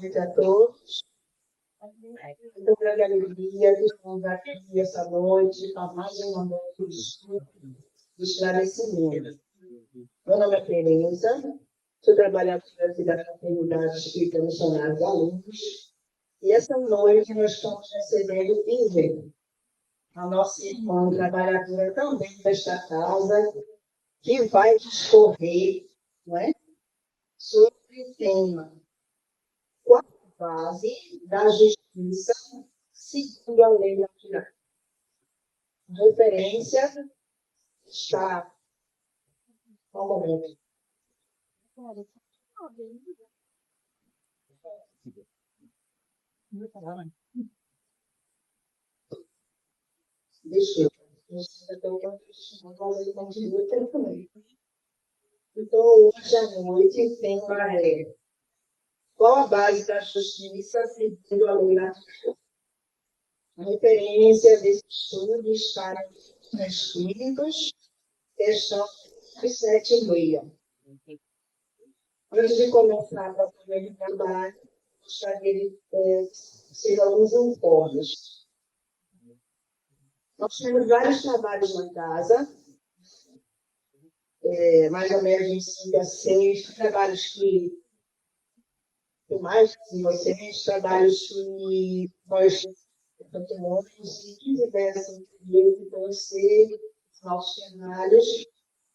noite a todos. Muito grande alegria que estamos aqui essa noite para mais uma noite de estudo de esclarecimento. Meu nome é Tereza, sou trabalhadora da Fraternidade Espírita Missionária de Alunos, e essa noite nós estamos recebendo Ivete, a nossa irmã trabalhadora também desta casa, que vai discorrer, não é, sobre o tema qual a base da justiça segundo a lei natural. A referência está ao momento. Deixa eu. Então, hoje à noite, o tema é qual a base da justiça segundo a lei natural? A referência desse estudo está nos Espíritos, questão 7,6. Antes de começar a primeira trabalho, gostaria de fazer alguns informes. Nós temos vários trabalhos na casa, mais ou menos de 5 a 6, trabalhos que mais de vocês, trabalhos que nós continuamos e que tivessem que conhecer os nossos cenários.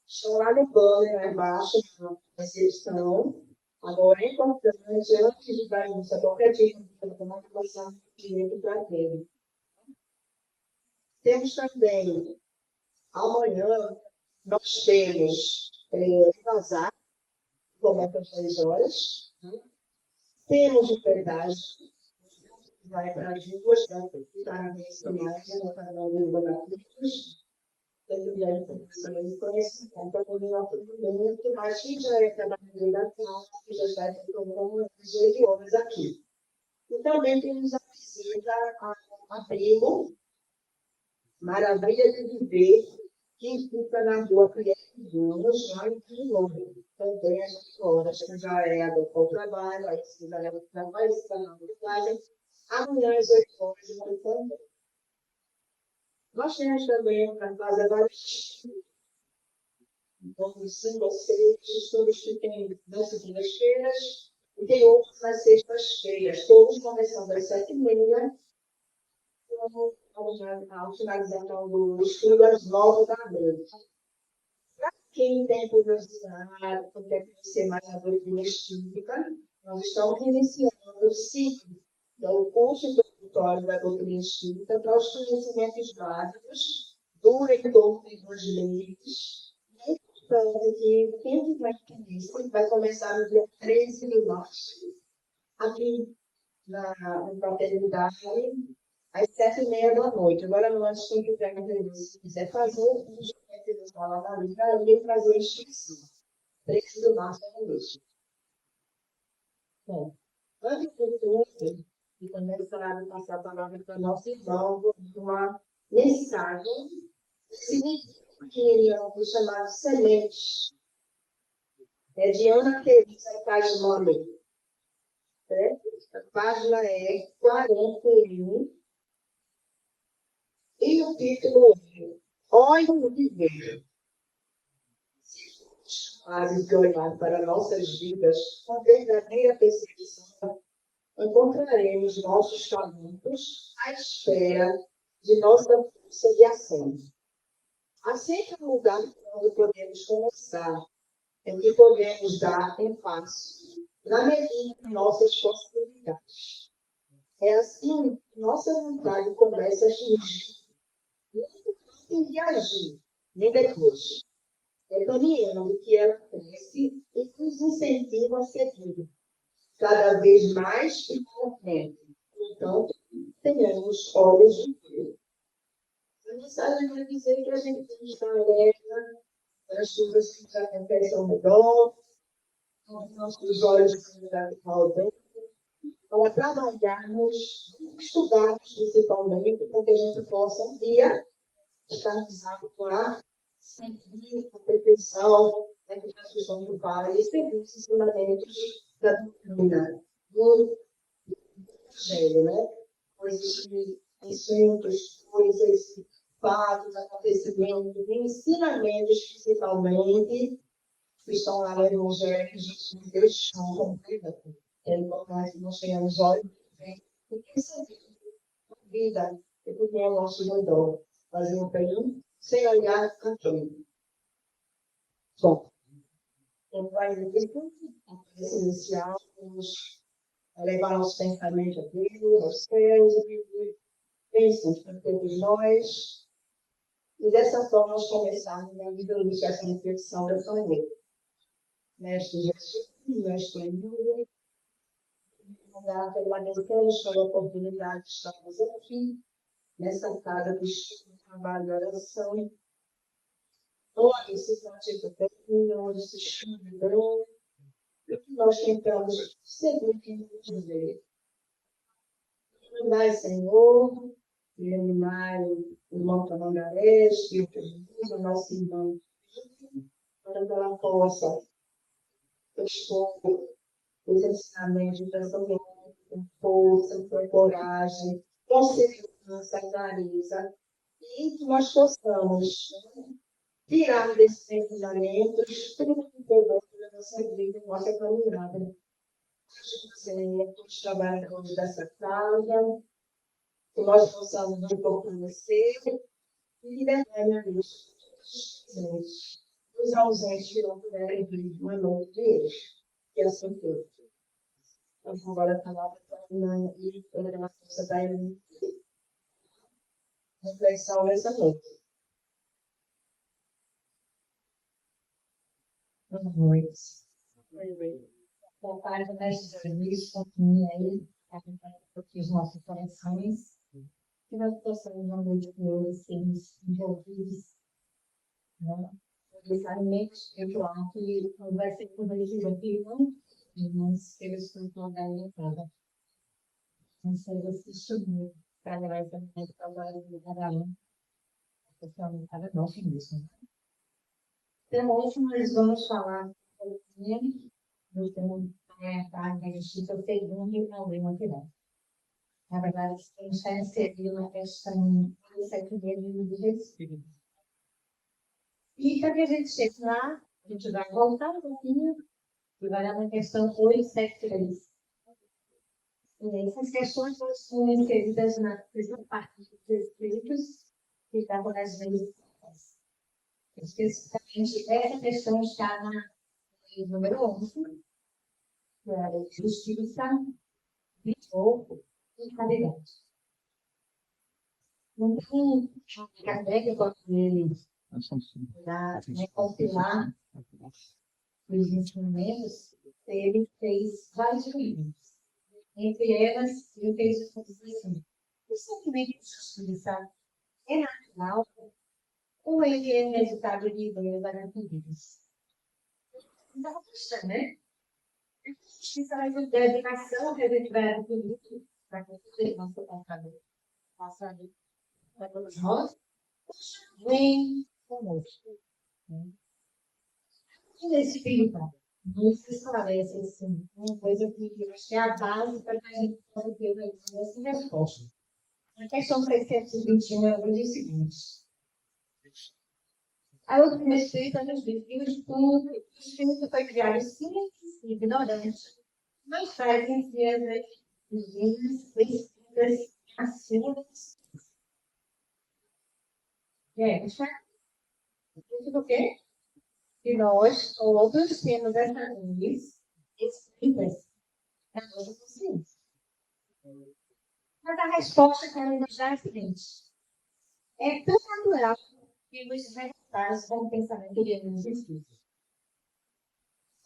Estão lá no banner, lá embaixo, na recepção. Agora, é importante, antes de dar início a qualquer tipo de programação, direito para ele. Temos também, amanhã, nós temos vazar, começa às 6 horas. Temos o pedágio, vai para as duas, para a mais, no canal do Banaclitos. Tem a informação de conhecimento, para poder atendimento, mas que já é trabalhador da casa, que já está com 18 horas aqui. E também temos a visita a Primo, Maravilha de Viver, que fica na rua Criativos, lá em Quilombo. Também às 8 horas, que já é a do trabalho, aí se já é o trabalho, está na mensagem. Amanhã às 8 horas, vai também. Nós temos também na casa vários então, 5 ou 6 estudos que tem nas segundas-feiras e tem outros nas sextas-feiras, todos começando às 7h30, ao finalização do estudo às 9 da noite. Para quem tem curiosidade, quer conhecer mais a doutrina espírita, nós estamos iniciando o ciclo do curso introdutório da doutrina espírita para os conhecimentos básicos do retorno dos leis. Que quem vai ter isso vai começar no dia 13 de março, aqui na Fraternidade, às 7h30 da noite. Agora, no antes quem quiser fazer o curso de escola da vida, eu vim fazer a inscrição. 13 de março é a noite. Bom, antes de tudo, e começar a passar a palavra para o nosso irmão, vou dar uma mensagem que ele foi chamado Sementes. É de Ana Teresa Paz-Mami. A página é 41. E o título é Olhe o Viver. Se olhar para nossas vidas com verdadeira percepção, encontraremos nossos talentos à espera de nossa força de ação. Aceita um lugar onde podemos começar, em que podemos dar em passo, na medida de nossas possibilidades. É assim que nossa vontade começa a surgir, nem de agir, nem depois. É caminhando que ela cresce e nos incentiva a seguir, cada vez mais e para frente. Então, tenhamos olhos de ver. A mensagem vai dizer que a gente tem que estar alerta para as coisas que já acontecem ao redor, os nossos olhos ao dentro, para trabalharmos, estudarmos principalmente, para que a gente possa um dia estar para seguir a perfeição da criação do Pai e seguir os ensinamentos da doutrina. evangelho, né? Coisas que assuntos, coisas, fatos, acontecimentos, ensinamentos, principalmente, que estão lá no evangelho que Jesus deixou. Então, nós temos olhos, porque essa vida, é porque é o nosso redor. Fazer um bem sem olhar para quem. Bom, então vai iniciar, vamos levar nosso pensamento a Deus, aos céus, e pensam para todos nós. E dessa forma nós começarmos a viver essa reflexão dessa noite. Mestre Jesus, Mestre Emílio, agradecemos pela oportunidade de estarmos aqui, nessa casa de estudo, trabalho e oração. Onde se pratica bem, onde se estuda bem, e que nós tentamos seguir o que nos dizer. Iluminar, Senhor, iluminar o irmão Tamandarés, e o nosso irmão, para que ela possa expor os ensinamentos dessa mulher com força, com coragem, com segurança, clareza, e que nós possamos tirar desses ensinamentos tudo que foi bom da nossa vida, nossa caminhada. Senhor, os trabalhadores dessa casa, que nós possamos nos fortalecer e libertar a luz os ausentes que não puderem vir no nome deles, que assim foi. Então, agora a palavra e a força da reflexão nessa noite. Boa noite. Boa tarde, mestre Luiz, continue aí, acompanhando um pouquinho os nossos corações. Que nós possamos, uma noite de hoje, sermos envolvidos, né? Necessariamente espiritual, que não vai ser corrigido aqui, não, mas pelo espiritual da minha casa. Não sei se estudou para levar essa minha trabalho de cada um, especialmente cada nosso mesmo. Então, hoje nós vamos falar do tema da justiça, o segundo e o problema que dá. Na verdade, a gente está inserido na questão do 7 do Espírito. E para que a gente chegue lá, a gente vai voltar um pouquinho e vai lá na questão 873. E essas questões são inseridas na primeira parte dos Espíritos, que estavam nas vezes. Especificamente, essa questão está na número 11, que é a justiça, vigor e caridade. Então, Kardec, quando ele compilar os ensinamentos, ele fez vários livros. Entre elas, ele fez o assim: o sentimento de justiça é natural ou ele é resultado de ideias garantidas? Então, puxa, né? A justiça vai ser dedicação que a gente vai adquirir para construir nosso computador. Passando para todos nós, vem conosco. Nesse espírito, nos esclarece assim, uma coisa que eu acho que é a base para que a gente possa ter essa resposta. A questão 621 é o seguinte: a outra espírita nos diz que o espírito foi criado simples e ignorante, mas fazem ser divinas, espíritas, acima. Gente, isso do quê? Que nós todos temos essa luz espíritas na nossa consciência. Mas a resposta que ela nos dá é a seguinte: é tão natural que nos resultados com o pensamento de nos espíritos.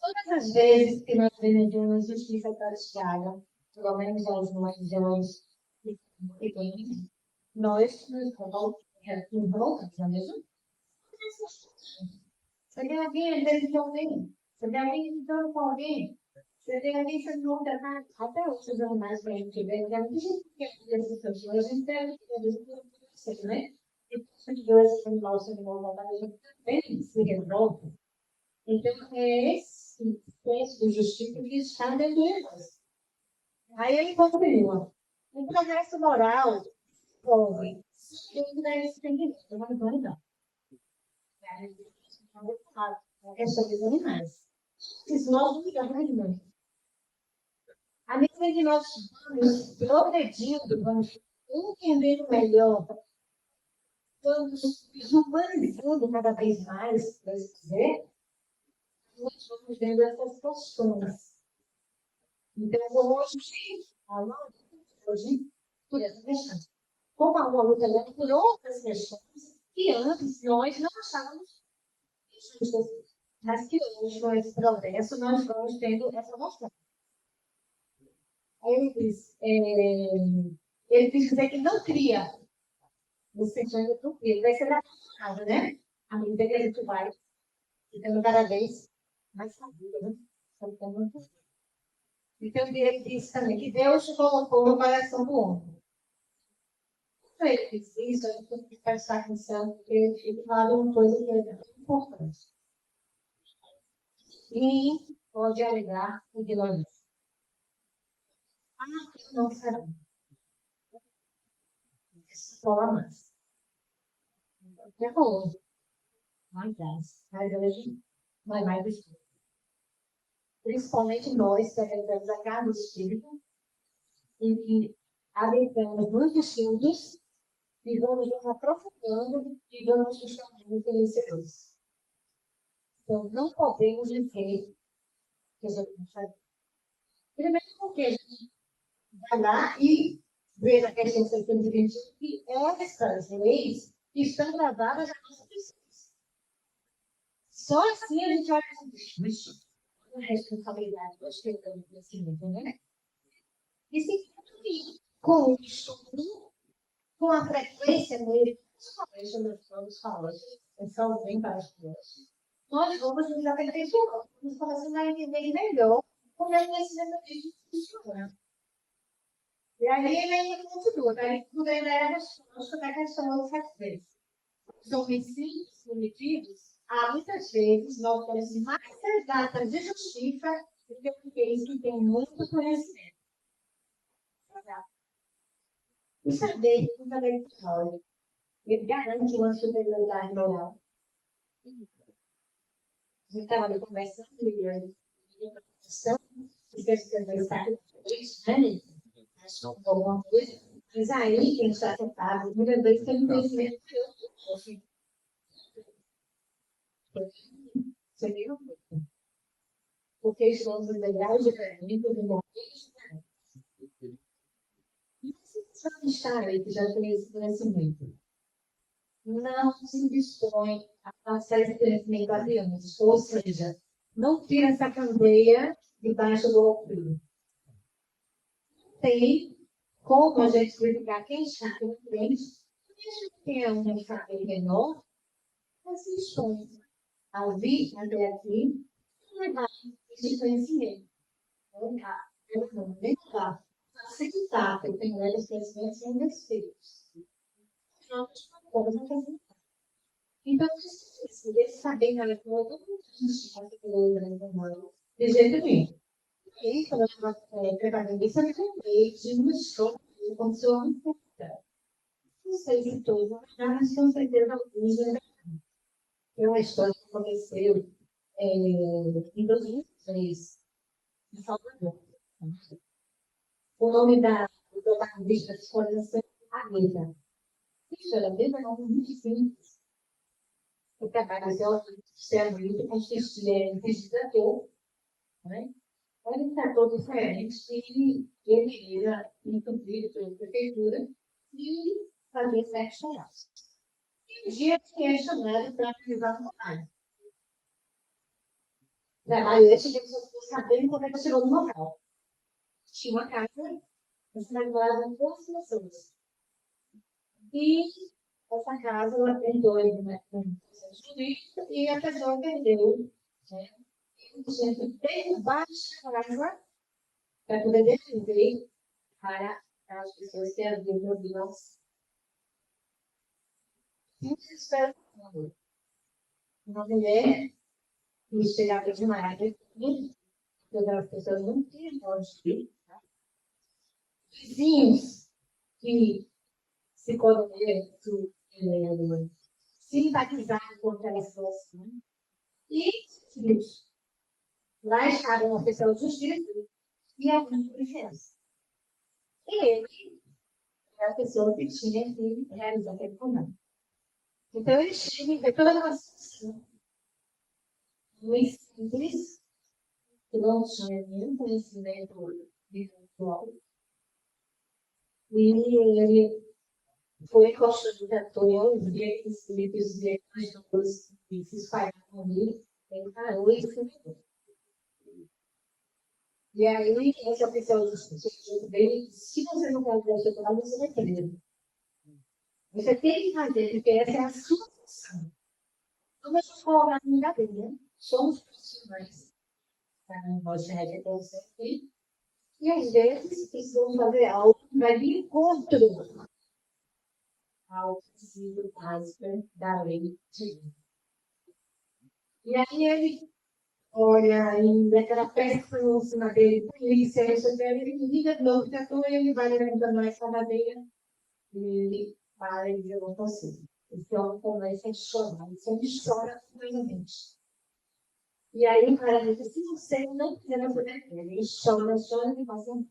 Todas as vezes que nós vendemos justiça praticada, pelo menos as religiões que tem, nós nos revoltamos, não é mesmo? Você tem alguém às vezes de alguém, você tem alguém lidando com alguém, você tem alguém sendo contratado, até os seus animais para a gente ver, já não tem que essas pessoas, a gente deve ter, né? E as duas animais sendo malvadas também se revoltam. Então, é esse senso de justiça que está dentro de nós. Aí ele continua. O progresso moral envolve dúvida e entendimento, não. A questão dos animais. Isso nós não ligamos. À medida que nós vamos progredindo, vamos entendendo melhor, vamos humanizando cada vez mais, se Deus quiser, nós vamos vendo essas questões. Então, hoje, por essa questão. Como a luta por outras questões que antes nós não achávamos justas, mas que hoje, com esse progresso, nós vamos tendo essa noção. Ele quis dizer que não cria, no sentido do cria, vai ser adaptado, né? À medida que a gente vai ficando cada vez mais sabida, né? Então, ele disse também que Deus colocou no coração do homem. Quando ele fez isso, a gente tem que prestar atenção, porque ele fala uma coisa que é muito importante. E pode alegar ignorância. Não será. Escola mais. É bom. Mas vai mais do Espírito. Principalmente nós que apresentamos a casa do Espírito, em que adentramos muitos estudos e vamos nos aprofundando e vamos nos tornando conhecedores. Então, não podemos dizer que a gente não sabe. Primeiro, porque a gente vai lá e vê a questão 621 que essas leis estão gravadas na nossa consciência. Só assim a gente olha assim, a responsabilidade nós tentamos conhecimento, né? E se com o estudo, com a frequência nele, somente nós vamos falando, são bem para as pessoas. Nós vamos nos aperfeiçoando, nos começando a entender melhor como é que esse mecanismo funciona. E aí ele ainda continua, tá? Ele tudo ainda é a resposta da questão da frequência. São princípios primitivos. Há muitas vezes nós temos mais exatas de justiça do que aqueles que têm muito conhecimento. E saber que o intelectual ele garante uma superioridade moral. A gente estava conversando e a questão de pensar alguma coisa, mas aí quem está sentado, muitas vezes tem um conhecimento que você viu? Porque estamos em legais diferentes, em momentos diferentes. E você já está aí, que já tem esse conhecimento. Não se dispõe a passar esse conhecimento adiante. Ou seja, não tira essa candeia debaixo do alquim. Tem como a gente criticar quem está com frente, mesmo que é um saber menor, mas se dispõe a ouvir até aqui e levar esse conhecimento. Aumentar, facilitar, porque tem velhos conhecimentos sem respeitos. Então, esse saber na leitura, todo mundo de jeito nenhum. E aí, quando eu estava preparando isso, eu me lembrei de uma história que aconteceu há muito tempo. Não sei se todos, mas com certeza alguns já. É uma história que aconteceu em 2003, em Salvador. O nome do protagonista da história é Agueda. Isso era bem muito simples. O trabalho dela serve muito como pesquisador, né? Ele está todo diferente e ele ia incumprido pela prefeitura e fazer certos trabalhos. E um dia que é chamado para realizar um trabalho. Trabalho esse que eu estou sabendo como é que chegou no local. Tinha uma casa, moravam 2 pessoas. E essa casa, ela perdeu uma jurídica e a pessoa perdeu. Né? E tinha que derrubar a casa para poder defender para as pessoas que haviam problemas. E desesperado. Uma mulher que chegava de Maravilha, todas as pessoas não tinham onde ir. Vizinhos que se conectam, simpatizar com aquela situação. E lá estava uma pessoa de justiça e alguém de licença. E ele era a pessoa que tinha que realizar aquele comando. Então, ele chega e vê toda uma situação muito simples, que não tinha nenhum conhecimento virtual. E ele foi construindo a torre, via que os filhos, via que as pessoas se espalhavam com ele, ele parou e se. E aí, essa pessoa dele, se você não quer fazer o seu trabalho, você vai ter. Você tem que fazer, porque essa é a sua função. Como a gente colocar no lugar dele, né? Somos profissionais. Nós temos aqui. E às vezes precisamos fazer algo que vai de encontro ao princípio básico da lei divina. E aí ele olha ainda aquela peça em cima dele, polícia, isso ele liga de novo, tentou, ele vai levantando mais a cadeira e ele para e diz, eu não consigo. Esse homem começa a chorar, esse homem chora completamente. E aí o cara diz, se você não quiser não poder, ele chora e passa mal.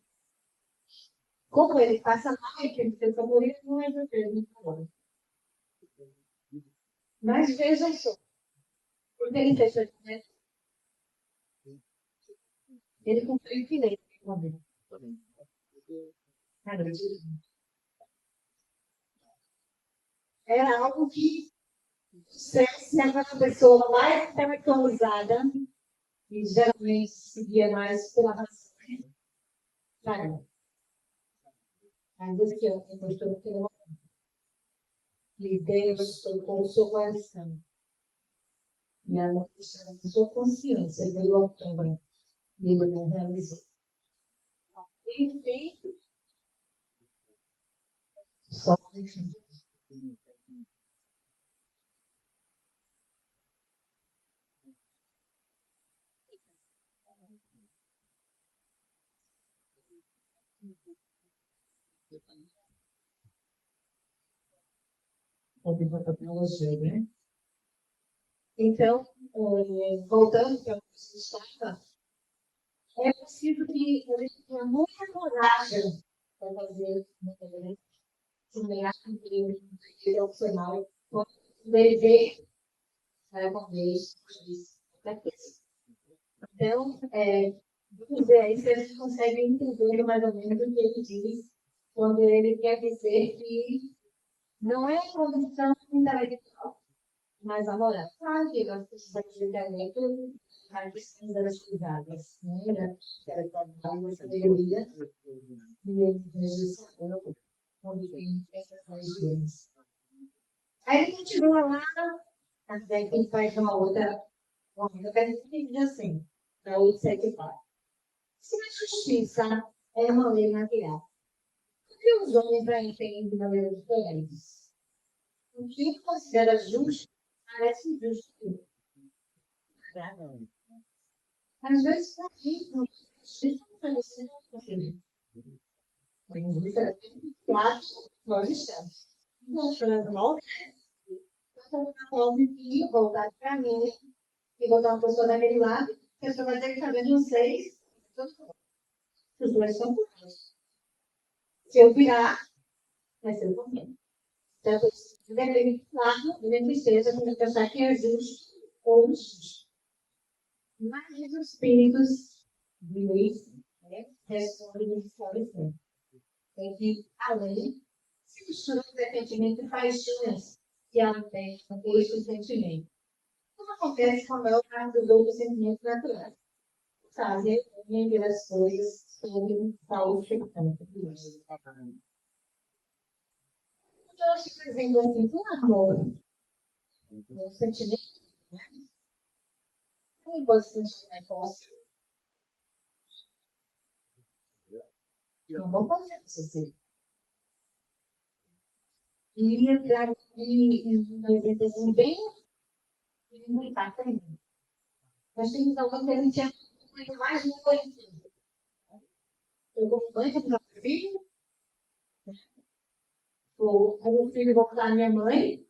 Como ele passa mal, ele tem que morrer, não é verdade. Mas vejam só, porque ele fez isso, né? Ele cumpriu o direito de comer. Era algo que, se aquela pessoa mais intelectualizada, e geralmente seguia mais pela razão, sabe? Mas esse ano, eu estou tendo que Deus colocou sua coração. E a sua consciência veio ao câmara. E ele não realizou. Enfim, só enfim. Né? Então, voltando para o que você estava, é possível que ele tenha muita coragem para fazer semear com ele é opcional, dever com Deus. Então, vamos ver aí se a gente consegue entender mais ou menos o que ele diz quando ele quer dizer que não é a condição intelectual, mas a moral. Claro que nós precisamos de intelecto, mas precisamos das cuidadas. Lembra? Que era trabalho, essa teoria, e ele registrou onde tem essas regiões. Aí ele continua lá, até que ele faz uma outra, eu quero dizer assim, para o 7.4. Se a justiça é uma lei material, por que os homens já entendem de maneira diferente? O que considera justo parece injusto. Às vezes, para mim, justiça não parece injusto. Claro, nós estamos. Nós estamos mal, e voltar para mim, e botar uma pessoa daquele lado, a pessoa vai ter que saber de vocês. Os dois são puros. Se eu virar, vai ser o problema. Então, depende do lado, depende do seja, tem que pensar que é justo ou injusto. Mas os espíritos de luz respondem de forma diferente. Tem que a lei se mistura com o sentimento de paixões que ela tem com este sentimento. Como acontece com a maior parte dos outros sentimentos naturais. Fazer entender as coisas sobre saúde ficando. Eu acho que, por exemplo, assim, com amor, o sentimento, como pode sentir um negócio? Não vou fazer isso assim. E entrar uma orientação bem limitada também. Nós temos alguma coisa que tinha muito mais de um conhecimento. Eu vou banho para o meu filho, Aí o filho voltou à minha mãe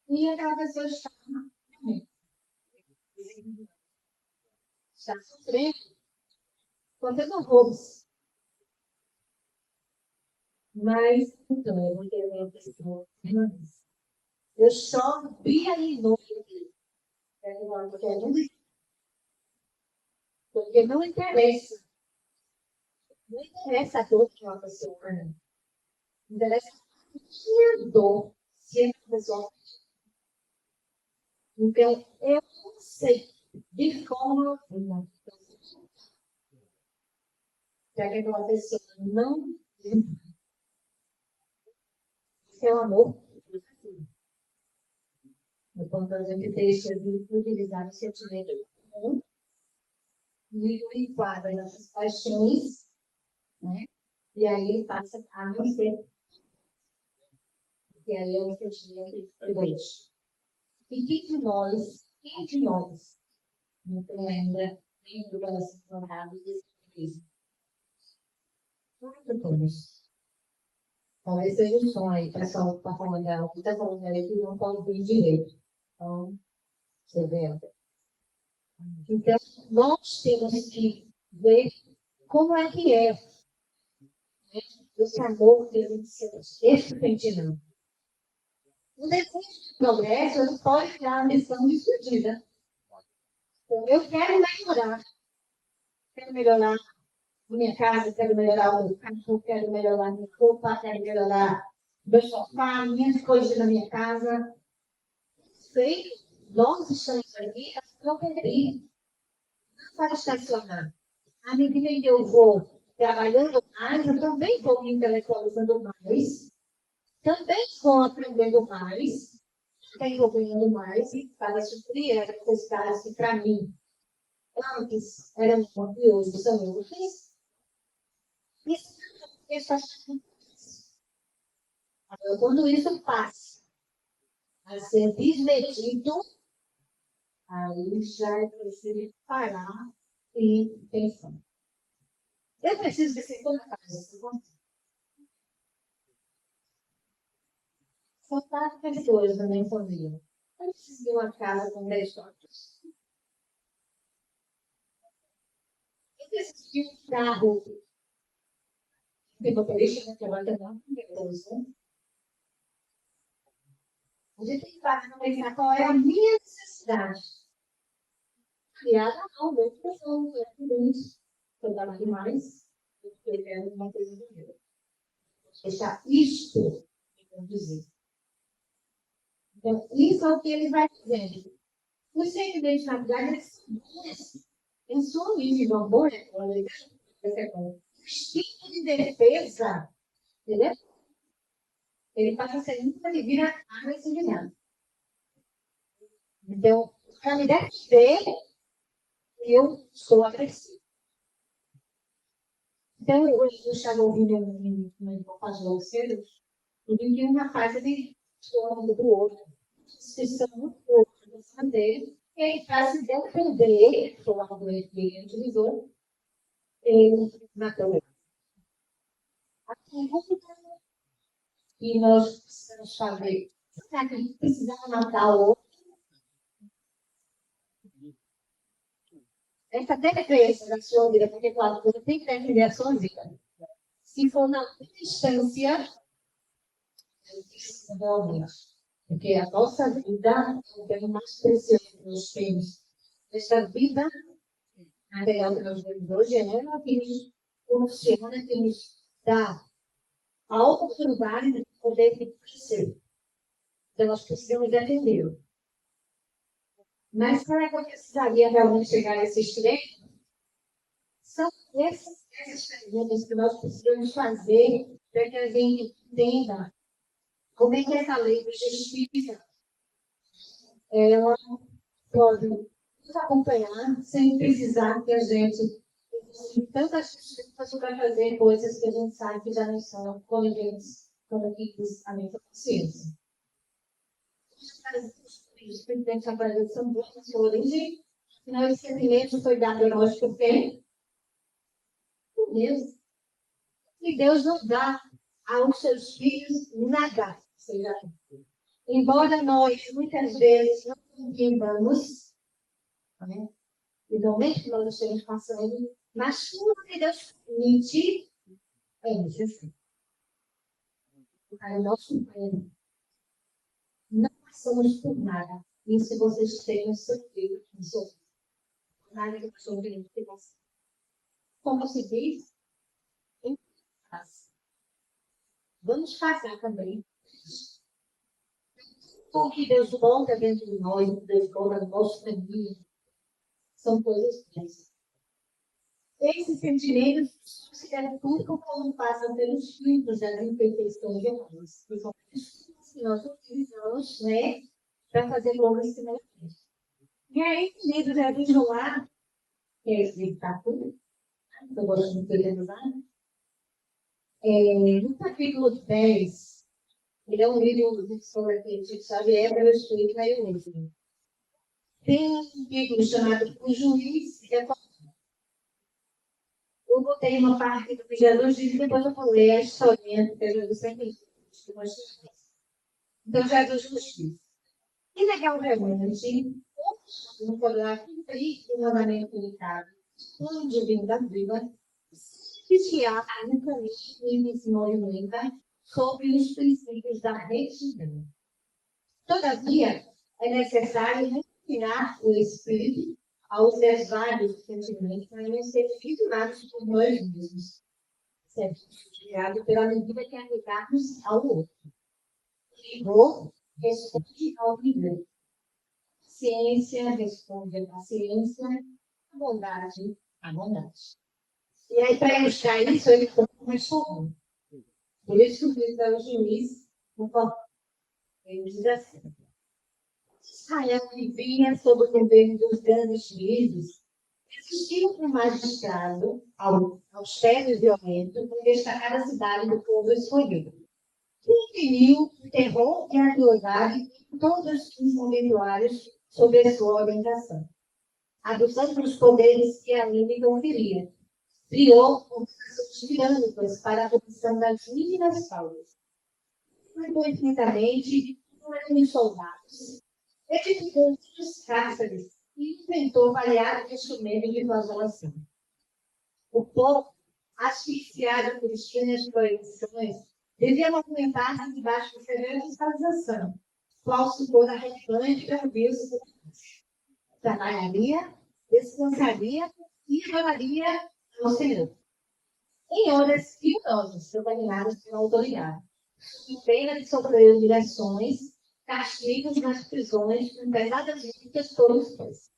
e aquela pessoa está sofrendo contendo roubos. Mas, então, eu vou ter uma pessoa. Eu só vi aí no porque não interessa. Não interessa a dor que uma pessoa tem. Interessa a dor se é uma pessoa. Então, eu não sei de forma que aquela pessoa não seu amor. Quando a gente deixa de utilizar o sentimento comum, e o enquadra nessas paixões, né? E aí passa a não ser. E aí é um sentimento egoísta. E quem de nós não lembra nem do relacionado desse mesmo? Muito todos. Talvez seja um som aí, pessoal, para comandar o que está falando aí que não pode ouvir direito. Então, você vê. Então, nós temos que ver como é que é esse amor que a gente sente, esse sentimento. O desejo de progresso não pode virar uma missão discutida. Então, eu quero melhorar a minha casa, quero melhorar o meu carro, quero melhorar a minha roupa, quero melhorar o meu sofá, minhas coisas na minha casa. Sei, nós estamos aqui para progredir, não para estacionar. À medida que eu vou trabalhando mais, eu também vou me intelectualizando mais, também vou aprendendo mais, desenvolvendo mais para suprir as necessidades que, para mim, antes eram muito e hoje são úteis. Quando isso passa a ser desmedido, aí já é preciso parar e pensar. Eu preciso de 50 casas. São 4 pessoas na minha família. Eu preciso de uma casa com 10 quartos. Eu preciso de um carro. Tem motorista que vai ter uma coisa. A gente tem que parar para pensar qual é a minha necessidade. Criada ao meu pessoal, eu trabalho mais, eu quero uma coisa do meu. Deixar isto, eu dizer. Então, isso é o que ele vai dizendo. Os sentimentos, na verdade, eles são origem do amor, né? O instinto de defesa, entendeu? Ele passa a ser nunca de vira agressividade. Então, para me defender, eu sou agressivo. Então, eu estava ouvindo um pastor cedo, e vi que uma fase de um do outro, discussão muito pouco dele, e aí, para se defender, foi uma coisa que ele utilizou, ele matou ele. E nós precisamos fazer. Será que a gente precisava matar o outro? Essa defesa da sua vida, porque, claro, você tem que defender a sua vida. Se for na distância, realmente. Porque a nossa vida é o bem mais precioso que nós temos. Esta vida material que nós temos hoje é ela que nos funciona, que nos dá a oportunidade de poder crescer. Então, nós precisamos defender. Mas será que eu precisaria realmente chegar a esse extremo? São essas perguntas que nós precisamos fazer para que a gente entenda como é que essa lei de justiça ela pode nos acompanhar sem precisar que a gente tenha tantas desculpas para fazer coisas que a gente sabe que já não são convenientes quando aqui diz a nossa consciência. Os presidentes da Bahia são boas na sua origem, afinal, esse privilégio foi dado a nós por quem? Por Deus. E Deus não dá aos seus filhos nada seja feito. Embora nós, muitas vezes, não entendamos, né? Igualmente que nós estamos passando, mas tudo que Deus permite é necessário. Para o nosso reino. Não passamos por nada. Isso vocês tenham certeza que sou. Nada que passou por isso. Como se diz, em paz. Vamos passar também. O que Deus coloca dentro de nós, Deus coloca no nosso caminho, são coisas boas. Esses sentimentos se tudo como passam pelos filtros das imperfeições de Deus. Que são os que nós utilizamos, né, para fazer bons ensinamentos. E aí, queridos, vejam lá, que é esse capítulo, que eu gosto de revisar, no capítulo 10, ele é um livro sobre a gente sabe, é pelo Espírito na igreja. Tem um capítulo chamado O Juiz e a Eu botei uma parte do que Jesus disse e depois eu vou ler a historinha que Jesus sempre disse. Então, Jesus nos disse. Que legal realmente, não poderá cumprir o mandamento limitado, um divino da Bíblia, se há um caminho e ensinamento sobre os princípios da retidão. Todavia, é necessário refinar o espírito aos vários sentimentos para não ser firmados por nós mesmos, sendo criado pela medida que aplicarmos ao outro. Rigor responde ao rigor. Ciência responde à ciência, a bondade à bondade. E aí, para ilustrar isso, ele ficou mais comum. Por isso que o juiz, ele diz assim: Israel vivia sob o governo dos grandes juízes. Existia um magistrado, austero e violento, por destacar a cidade do povo escolhido. Impediu o terror e a crueldade em todos os contemporâneos sob a sua orientação, adotando os poderes que a lei lhe conferia. Criou organizações tirânicas para a comissão das mínimas faltas. Foi infinitamente de soldados, edificou muitos cárceres e inventou variados instrumentos de flagellação. O povo, asfixiado por estranhas proibições, devia movimentar-se debaixo de severa fiscalização, qual supor a replante pelo Deus trabalharia, descansaria e adoraria ao Senhor. Em horas piedosas, determinadas pela autoridade, em pena de sofrer humilhações, castigos nas prisões, com pesadas multas todos os pés.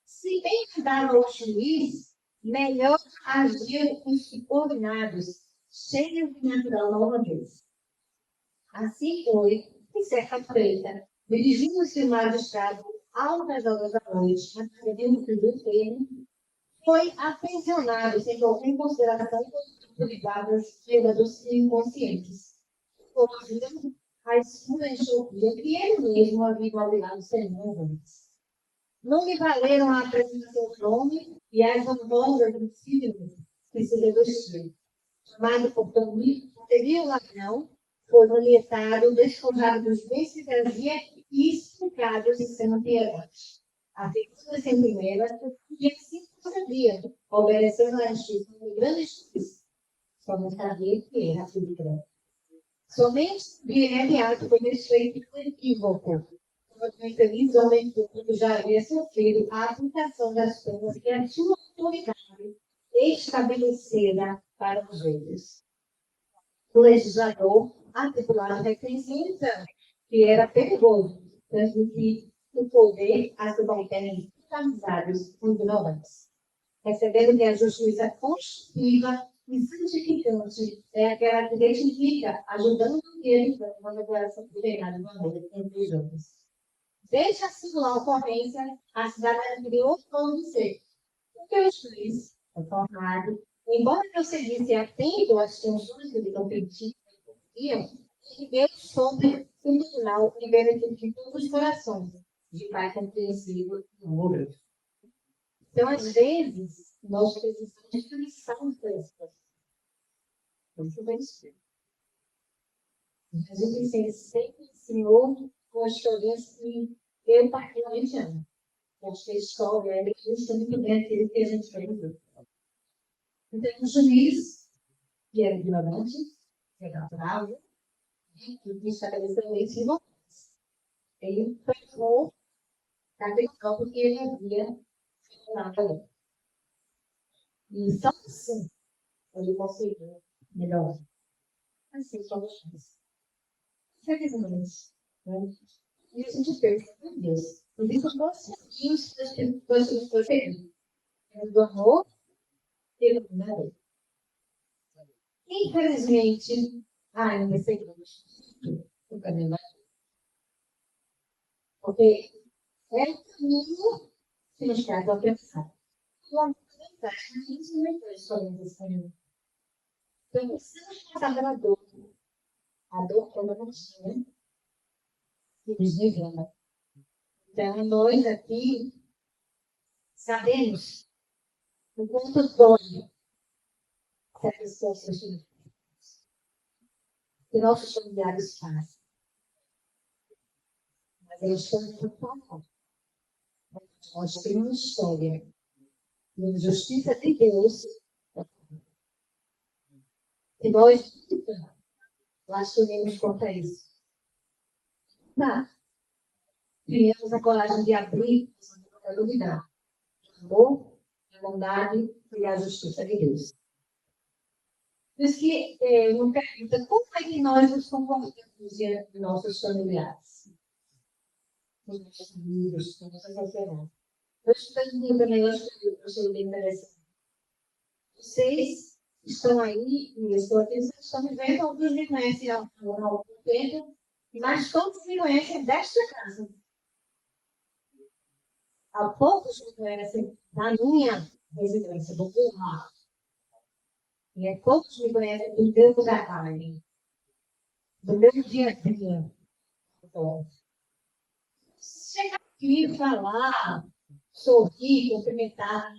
Se bem dar ao juiz, melhor agir com os subordinados, cheios de natural malvadez. Assim foi, em certa feita, dirigindo-se o magistrado altas horas da noite, atendendo o termo, foi aprisionado sem qualquer consideração por privadas, bêbados e inconscientes. Ouviram a escura enxurrida que ele mesmo havia guardado antes. Não lhe valeram a apresentação do nome e as honrosas do filho que se revestiu. Chamado por Tomi, teria o ladrão, foi orientado, despojado dos bens que trazia e explicado de sendo piedade. A segunda sentinela, e assim procedia, obedecendo a justiça de grande justiça. Só não sabia que era filho de grande. Somente vier ato foi desfeito por equívoco. O infeliz homem público já havia sofrido a aplicação das penas que a sua autoridade estabelecera para os outros. O legislador, articulado reconhecendo que era perigoso transmitir o poder a subalternos escravizados e ignorantes. Recebendo que a justiça construtiva e santificante é aquela que identifica, ajudando ele para uma declaração de pecado no amor entre os homens. Desde a singular ocorrência, a cidade criou como de ser. Porque o juiz, o tornado, embora não seguisse atento às tensões que lhe competiam, ele deu sobre o tribunal em benefício de todos os corações, de pai compreensível e amor. Então, às vezes, nós precisamos de lição para essas coisas. Isso vai ser. Jesus sempre ensinou com as histórias que eu particularmente amo. Acho que a história é justamente aquilo que a gente fez. Então, o juiz, que era ignorante, que era bravo, que estabeleceu esse valor. Ele pegou aquele campo que ele havia falado. E só assim ele conseguiu melhor. Assim, só chance. Felizmente. E a gente pensa, meu Deus, existem dois caminhos que as pessoas fazem. Do amor e do amor. Infelizmente, ainda seguimos o caminho. Porque é o caminho que nos traz a pensar. E a mensagem é isso mesmo, escolhendo esse caminho. Então, precisamos passar pela dor. A dor que eu não tinha, que nos revela. Então, nós aqui sabemos o quanto dói certas coisas que nossos familiares fazem. Mas eles estão preparados. Nós temos uma história de justiça de Deus e nós assumimos contra isso. Tá. Criamos a coragem de abrir para duvidar. O amor, a bondade e a justiça de Deus. Por isso que eu pergunto, como é que nós nos comportamos diante de nossos familiares? Nos nossos amigos, na nossa sociedade. Eu estou estudando também, eu achei bem interessante. Vocês estão aí, e estou aqui, vocês estão me vendo, alguns me conhecem há algum tempo, mas todos me conhecem desta casa. Há poucos me conhecem da minha residência, do meu lar. E poucos me conhecem do meu trabalho, do meu dia a dia. Então, chegar aqui e falar, sorrir, cumprimentar,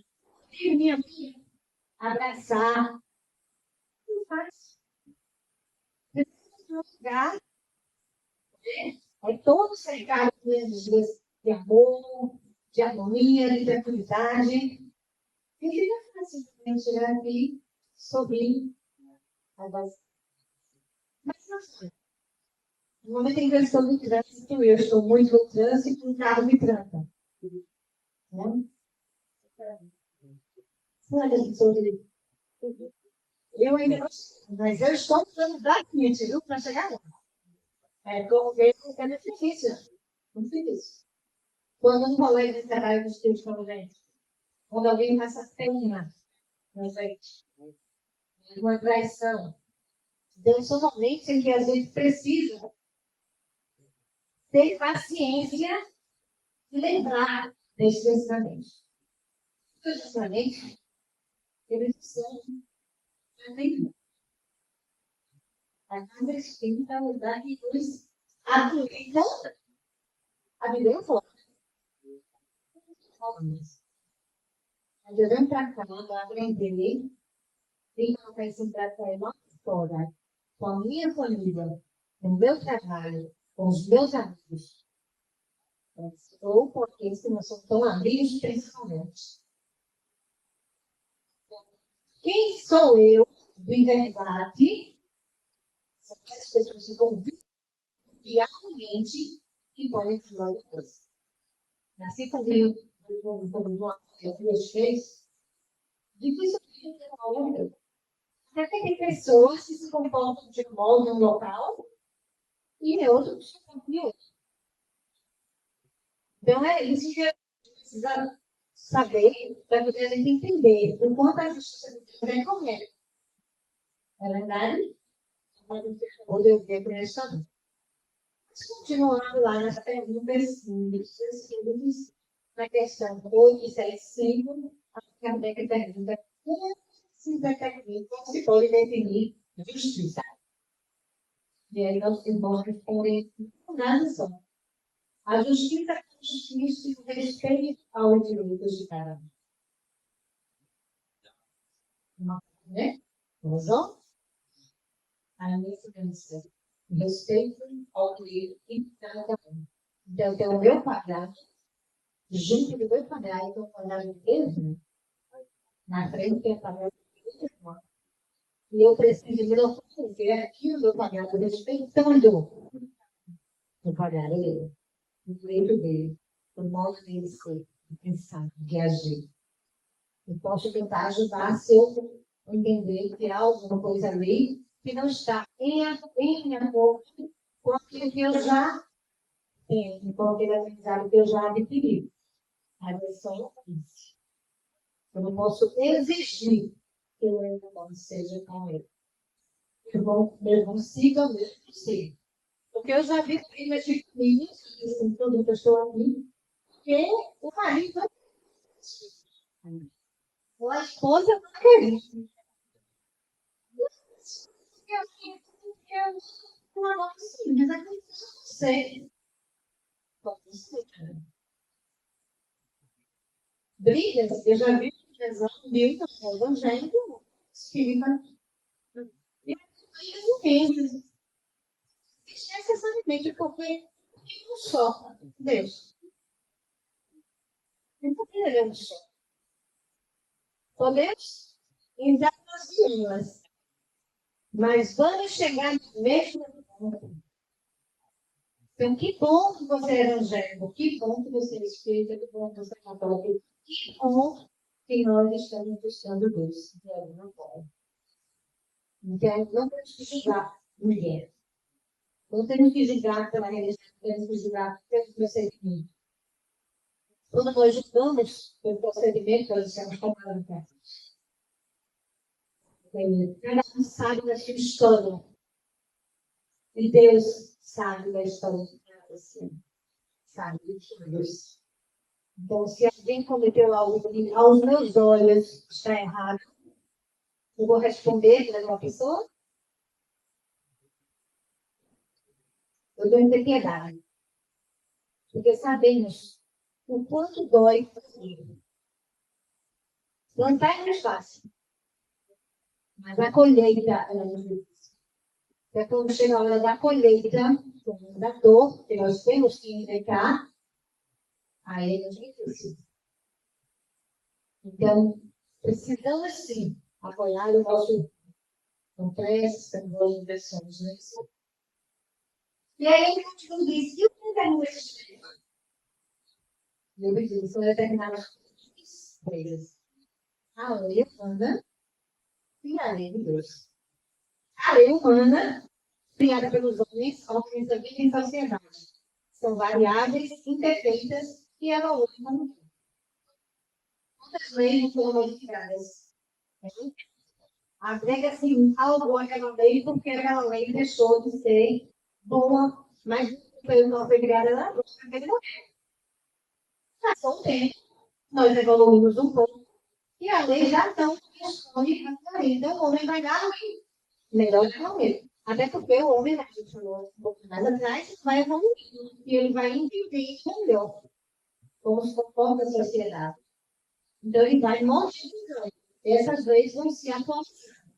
minha amiga, abraçar, não faz. No lugar, é todo cercado de amor, de harmonia, de tranquilidade. E fica fácil também chegar aqui, sorrir, abraçar. Mas não sei. No momento em questão de trânsito, eu estou muito no trânsito, o carro me tranca. Né? Eu ainda não sei, mas eu estou usando daqui, viu, para chegar lá. Como ver, é difícil. Muito difícil. Quando um colega de trabalho dos teus gente, quando alguém passa pena, não sei, uma traição, Deus somente em que a gente precisa ter paciência e lembrar desses ensinamentos. Os ensinamentos, eles são também a cada espírita mudar e nos habilitam a viver o fogo. Mas eu venho para cá para aprender e colocar isso em prática aí lá fora, com a minha família, com o meu trabalho, com os meus amigos. Ou porque se não são tão amigos principalmente. Quem sou eu, de verdade, são as pessoas que vão realmente que podem falar depois. Assim como eu fez, dificilmente tem uma outra. Até tem pessoas que se comportam de um modo em um local e outros que se comportam de outro. Então, é isso que a gente precisa saber para poder a gente entender o quanto a justiça de Deus é correta. É verdade? Ou Deus ver por essa não. Mas continuando lá nessa pergunta, na questão 875, a Kardec pergunta como se determina, como se pode definir justiça. E aí nós vamos responder nada só. A justiça é justiça e o respeito aos direitos de cada um. Né? Vamos lá? A incidência respeito ao cliente e cada um. Então, tem o meu quadrado, junto do meu quadrado, que é o quadrado mesmo, na frente tem a quadrado mesmo, e eu preciso me oferecer aqui o meu quadrado, respeitando o quadrado dele, o jeito dele, o modo dele ser, de pensar, de agir. Eu posso tentar ajudar se eu entender que há alguma coisa ali que não está em acordo com aquilo que eu já tenho, com aquele aprendizado que eu já adquiri. Mas é só isso. Eu não posso exigir que o meu irmão seja com ele. Meu irmão siga o mesmo ser. Porque eu já vi filhas de filhos, assim, toda pessoa aqui, que o marido não quer. Ou a esposa não quer isso. Eu não assim, mas aqui eu não sei. Pode ser, cara. Brigas, eu já vi casal bíblico, evangélico, espírita. E resumindo, necessariamente porque um só Deus. Então, queremos só. Podemos entrar nas ruas, mas vamos chegar no mesmo ponto. Então, que bom que você é evangélico, que bom que você é espírita, que bom que você é católico, que bom que nós estamos buscando Deus. Não pode. Então, não temos que julgar mulher. Não temos que julgar pela religião, temos que julgar pelo procedimento. Quando nós julgamos pelo procedimento, nós estamos tomando para cada um sabe da sua história. E Deus sabe da história de cada um. Sabe de Deus. Então, se alguém cometeu algo que aos meus olhos está errado, eu vou responder para uma pessoa? Eu devo ter piedade. Porque sabemos o quanto dói fazer. Plantar é mais fácil. Mas a colheita é muito difícil. É quando chega a hora da colheita, da dor, que nós temos que enfrentar, aí é difícil. Então, precisamos sim apoiar o nosso complexo, as boas inversões, né? E aí, o último diz, e o que é o espírito? Eu digo, são determinadas coisas. A lei humana e a lei de Deus. A lei humana, criada pelos homens, organiza a vida em sociedade. São variáveis, imperfeitas e evoluem. Muitas leis não foram modificadas. Agrega-se algo àquela lei porque aquela lei deixou de ser boa, mas não foi criada lá. Passou o tempo, nós evoluímos um pouco e a lei já não responde ainda o homem vai dar melhor que o homem. Até porque o homem, a gente falou um pouco mais atrás, vai evoluindo e ele vai entender melhor como se comporta a sociedade. Então, ele vai modificando. Essas leis vão se atualizando.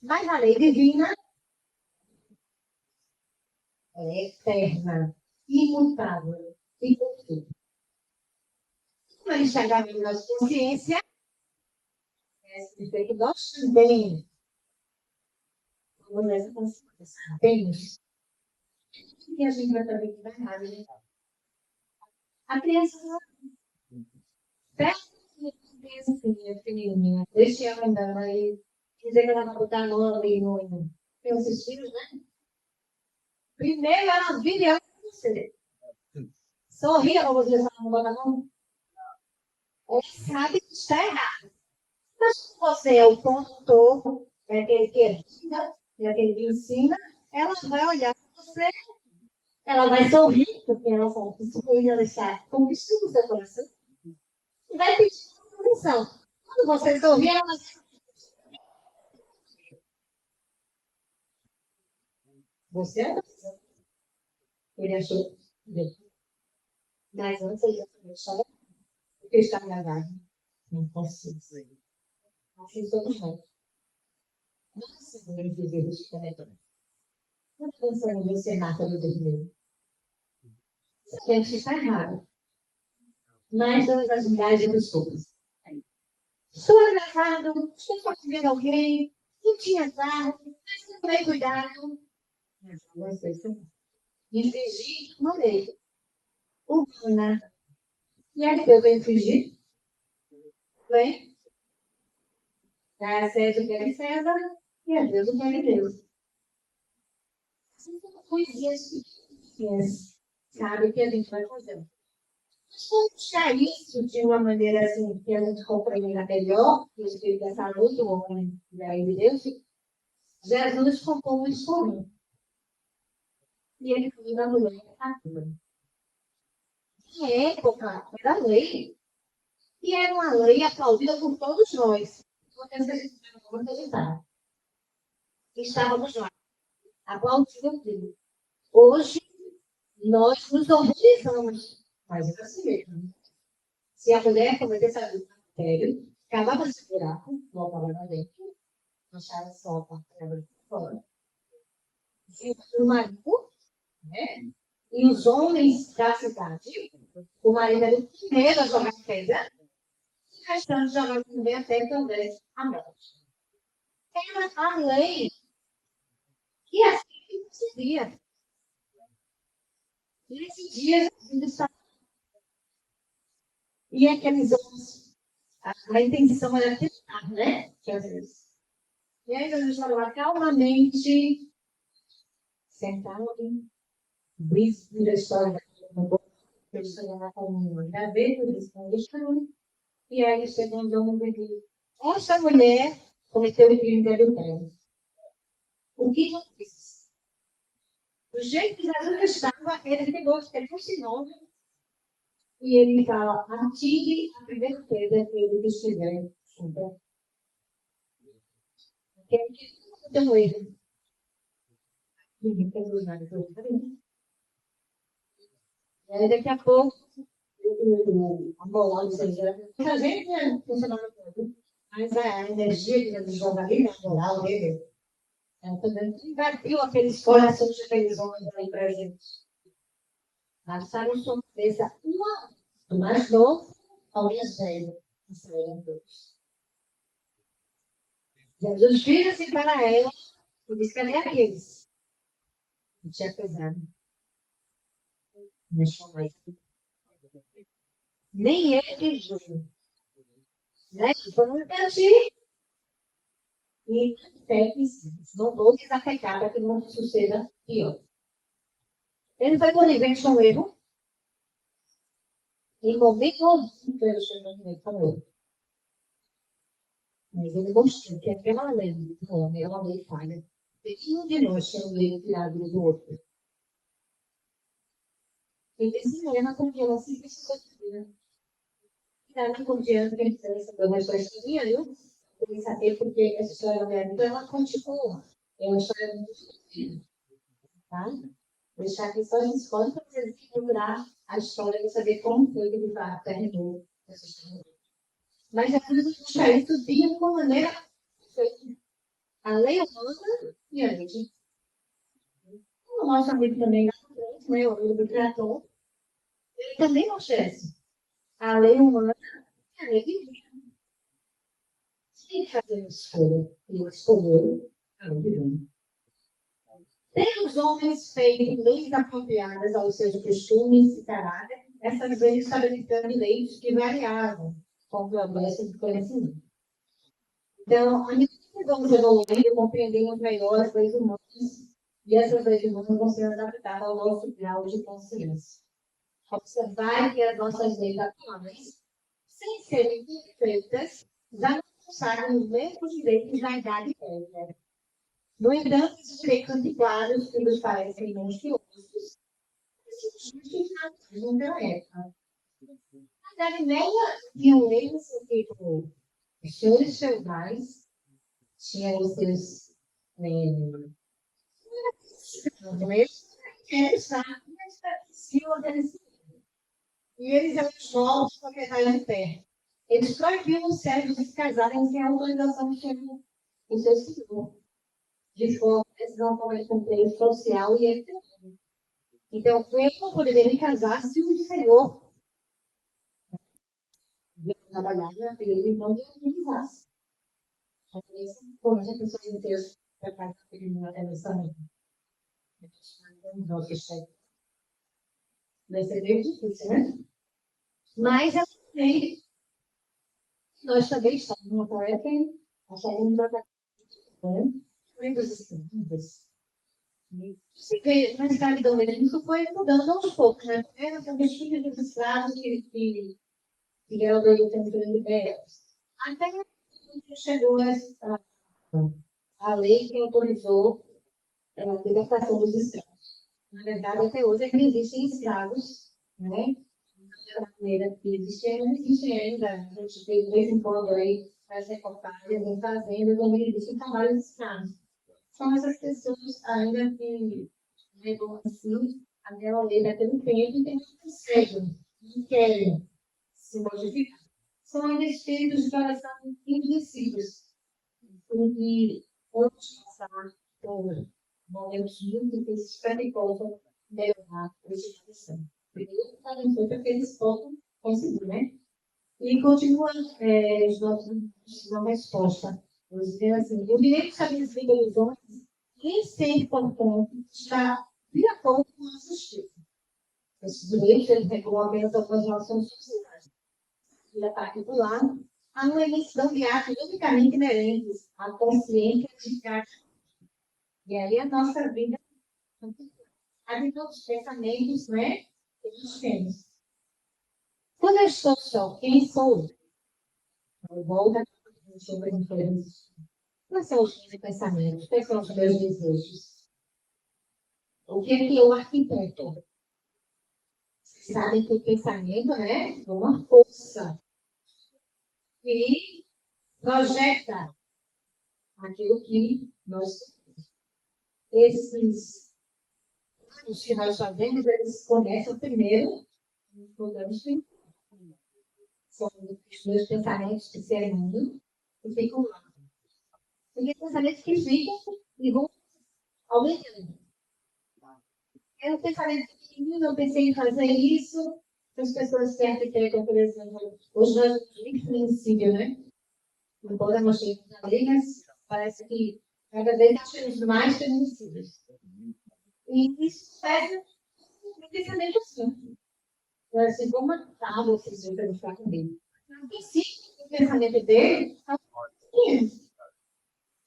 Mas a lei divina é eterna, imutável e perfeita. Como ele chegar na nossa consciência, que nós também vamos nessa consciência. Temos. E a gente vai também que vai errado, né? A criança criancinha pequenininha, deixa ela andar aí, dizer que ela vai botar a mão ali no seus filhos, né? Primeiro ela vira e ela você. Sorria para você falar não botar a mão. Ela sabe que está errado. Mas se você é o condutor, é aquele que ensina, é aquele que ensina, ela vai olhar para você, ela vai sorrir, porque ela sabe que isso foi ela está conquistando o seu coração, e vai pedir atenção. Quando você sorrir, ela vai. Você é ele achou. Mas antes eu deixava porque está gravado. Não posso dizer. Assim todos nós. Nossa, ele fez isso também. Não estou pensando em ser mata do Deus. Isso está errado. Mas todas as milhares de pessoas. Estou atrasado, estou só vendo alguém, não tinha carro, mas não tomei cuidado. Infringir uma lei humana. E aí eu vou infringir? Bem, dá a César o que é de César e a Deus o que é de Deus. São coisinhas pequenas, sabe, que a gente vai fazer. Vamos puxar isso de uma maneira assim, que a gente compreenda melhor, o Espírito da Saúde, o homem da evidência. Jesus comprou um instrumento. E ele foi da mulher ativa. Na época, era lei. E era uma lei aplaudida por todos nós. Estávamos lá, aplaudindo tudo. Hoje, nós nos organizamos. Mas é assim mesmo. Se a mulher cometesse a adultério, cavava esse buraco, voltava lá dentro, deixava só a parte fora. E o marido, né? E os homens da cidade, o marido era o primeiro a jogar pedra, e o restante jogava também até que houvesse a morte. Era a lei. E assim sucedia. Nesses dias, e aqueles homens, a intenção era tentar, né? Jesus. E aí Jesus falou calmamente, sentado, vira a história da pessoa com um gaveta, e aí chegou um homem e disse: essa mulher cometeu o crime de adultério. O que eu fiz? Do jeito que Jesus estava, ele pegou, ele fosse nome, e ele fala: atire a primeira pedra que ele estiver. Então ele. E aí daqui a pouco, a gente funcionava tudo. Mas a energia que eles jogam ali, na moral dele, invadiu aqueles corações daqueles homens aí pra gente. Passaram sua cabeça uma do mais novo ao mais velho. E saíram todos. Jesus vira-se para ela e diz: cadê aqueles? Não tinha pesado. Nem ele julga. Né? Vamos agir. E não vou desafetar para que não suceda pior. Ele foi conivente com o erro. Em momento algum, pelo seu movimento com o erro. Mas ele mostrou que aquela lei do homem é uma lei falha. Nenhum de nós tem um lei tirado do outro. E desse momento, como que ela se precisa e por diante, que a gente recebeu uma historinha, viu? Sem saber porque essa história da minha vida, ela continua. É uma história muito difícil. Tá? Deixar aqui só a gente pode fazer procurar a história e saber como foi que ele terminou essa história. Mas a coisa puxa isso de uma maneira feita. A lei humana e a lei. O nosso amigo também, né, o amigo do criador, ele também não esquece. A lei humana e a lei divina. Sem fazer escolha, ele escolheu a lei divina. Tem os homens feito leis apropriadas aos seus costumes e caráter, essas leis estabelecendo leis que variavam com o progresso do conhecimento. Então, a medida que vamos evoluindo, compreendemos melhor as leis humanas, e essas leis humanas vão ser adaptadas ao nosso grau de consciência. Observar que as nossas leis atuais, sem serem perfeitas, já não consagram os mesmos direitos da idade média. No entanto, os direitos antiquários que nos parecem monstruosos, justificados pela época. A idade média tinha um mesmo sentido. Os senhores feudais tinham os seus e eles eram os novos proprietários de terra. Eles proibiam os servos de se casarem sem a autorização do seu senhor. De forma precisam tomar controle social e econômico. Então, eu não poderia me casar se o Senhor trabalhar na vida e não me utilizasse. Como a gente precisa de Deus para casar com a relação, vai ser bem difícil, né? Mas eu também, nós também estamos numa tarefa, acharemos a se vê, na cidade do Rio, isso foi mudando aos poucos, né? Era também filhos registrados que tiveram adolescentes grande belos. Até que chegou a lei que autorizou a libertação dos escravos. Na verdade, até hoje ainda existem escravos, né? Da maneira que existe ainda. A gente tem de vez em quando aí as reportagens em fazendas onde existem trabalhos escravos. São essas pessoas ainda que levam assim aquela lei daquele tempo e que não conseguem, não querem se modificar. São ainda espíritos de coração endurecidos, que antes passar por momentos muito difíceis para que possam melhorar a situação. Primeiro, foi para que eles possam conseguir, né? E continua os nossos na resposta. Assim, o direito de estabelecer ilusões nem sempre, portanto, está de acordo com a justiça. Esses direitos, eles regulam apenas algumas relações sociais. E, particular, há uma emissão de atos unicamente inerentes à consciência de cada. E aí a nossa vida, a de todos os pensamentos, né? Que nós temos. Quando eu estou só, quem sou eu? Eu volto sobre diferentes. Quais são os meus pensamentos? Quais são os meus desejos? O que é que eu arquiteto? Vocês sabem que o pensamento, né, é uma força que projeta aquilo que nós somos. Esses atos que nós fazemos, eles começam primeiro no gancho. São os meus pensamentos que se alinham e ficam lá. Porque pensamentos que ficam e vão aumentando. Eu pensamento pequenininho, eu pensei em fazer isso. As pessoas que arquitetam, por exemplo, hoje nós temos princípio, né? Não podemos ter amigas, parece que cada vez nós temos mais feminicídios. E isso faz um pensamento assim. Eu assim, vou matar vocês para não ficar comigo. Não precisa do pensamento dele,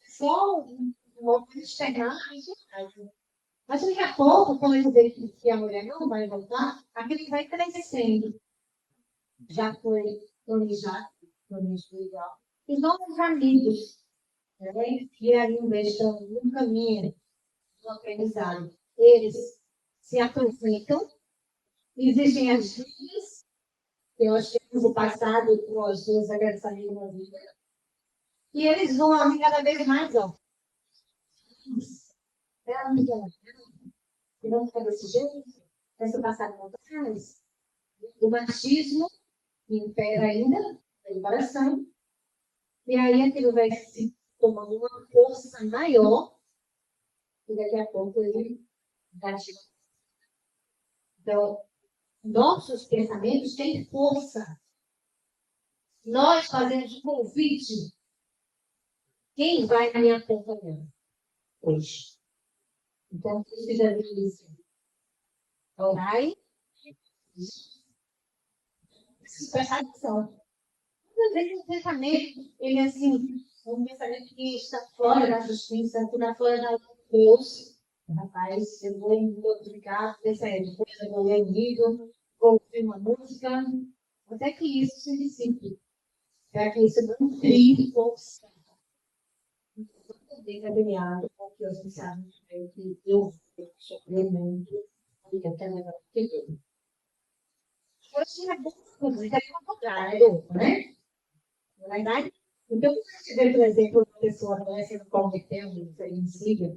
só um momento chegar e mas daqui a pouco, quando ele vê que a mulher não vai voltar, aquele vai crescendo. Já foi planejado, legal. Os novos amigos, né, que ainda estão no caminho do aprendizado, eles se aproveitam, existem as vidas, que nós temos o passado com as duas agressões na vida, e eles vão ali cada vez mais, ó. É a amiga, que não fica desse jeito, essa passada não atrás, o machismo que impera ainda no coração, e aí aquilo vai se tomando uma força maior, e daqui a pouco ele vai chegar. Então, nossos pensamentos têm força. Nós fazemos um convite. Quem vai me acompanhar hoje? Então, você já viu isso? Orai. Prestar atenção. Às vezes o pensamento, ele é assim, um pensamento que está fora da justiça, que está fora da Deus. Rapaz, eu vou identificar, pensamento, por exemplo, eu leio um livro, vou ouvir uma música, até que isso se dissipe. Para que isso não crie força. Bem caminhado, porque os mensagens que eu sofri muito, e até melhor que eu. Hoje é bom, é o contrário, né? Na verdade, então, você vê, por exemplo, uma pessoa que vai sendo convertendo, siga,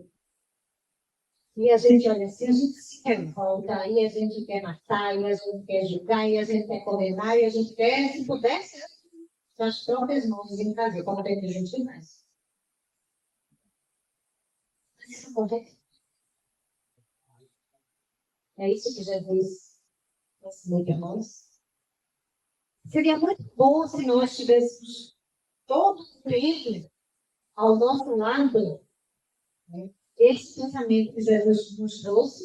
e a gente olha assim, a gente se revolta, e a gente quer matar, e a gente quer julgar, e a gente quer condenar, e a gente quer, se pudesse, as próprias mãos em fazer, como tem que a gente faz. Isso acontece. É isso que Jesus ensinou para nós. Seria muito bom se nós tivéssemos todo o tempo ao nosso lado, né, esse pensamento que Jesus nos trouxe,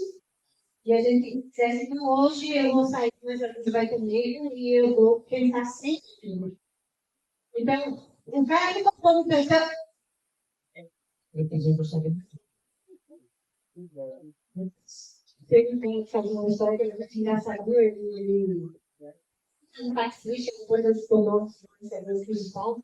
e a gente dissesse que hoje eu vou sair, mas Jesus vai comigo e eu vou pensar sempre. Então, o cara que está pensando. Entendi, gostaria. Tem que fazer uma história que é muito engraçada. Ele um taxista, depois ele se tornou servidor cristão,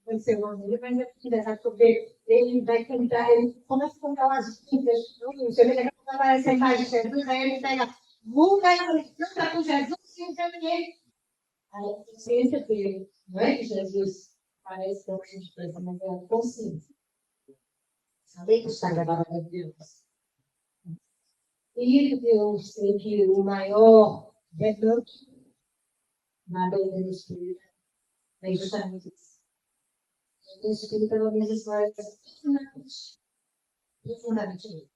vai ser uma vida, mas é muito engraçado porque ele vai cantar, ele começa a cantar umas músicas, você vê que ele vai ser mais de Jesus, aí ele pega, muda e canta com Jesus e canta ele. Aí a consciência dele, não é que Jesus parece que a gente pensa, mas é a consciência. Saber que está gravado a Deus. E eu sei que o maior reduto na doutrina espírita é justamente isso. O espírito, pelo menos, vai profundamente nele.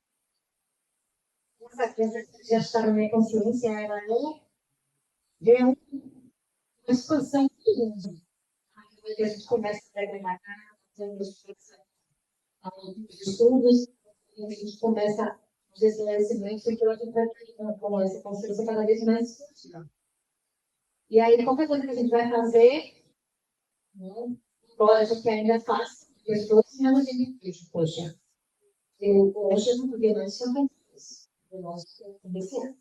Essa coisa que já está na minha consciência, ela é uma expansão muito grande. Aí a gente começa a frequentar os estudos, e a gente começa os esclarecimentos, e que a gente vai com essa consciência cada vez mais expansão. E aí, qualquer coisa que a gente vai fazer, agora, que ainda faz, eu estou ensinando a gente, poxa, eu não podia mais chamar isso. Eu gosto desse ano.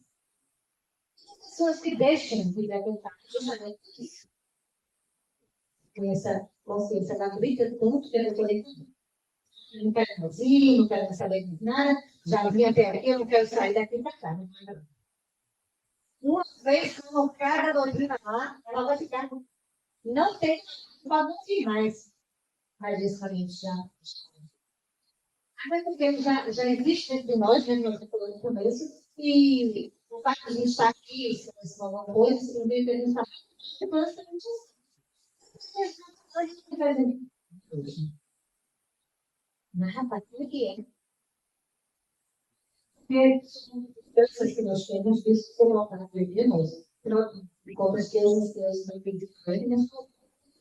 As pessoas que deixam de frequentar justamente isso. Com essa consciência gratuita, tanto pelo coletivo. Não quero sozinho, não quero saber de nada, já vim até aqui, eu não quero sair daqui para cá. Uma vez colocada a doutrina lá, ela vai ficar. Não tem como mais. Mas isso a gente já. Mas porque já existe dentro de nós, né, nós falamos no começo, e o fato de a gente estar aqui, se for alguma coisa, se não tem que a gente está depois a gente faz. Mas, rapaz, o que é? Porque pessoas que nós temos, isso coloca na teoria, mas como as coisas não pedem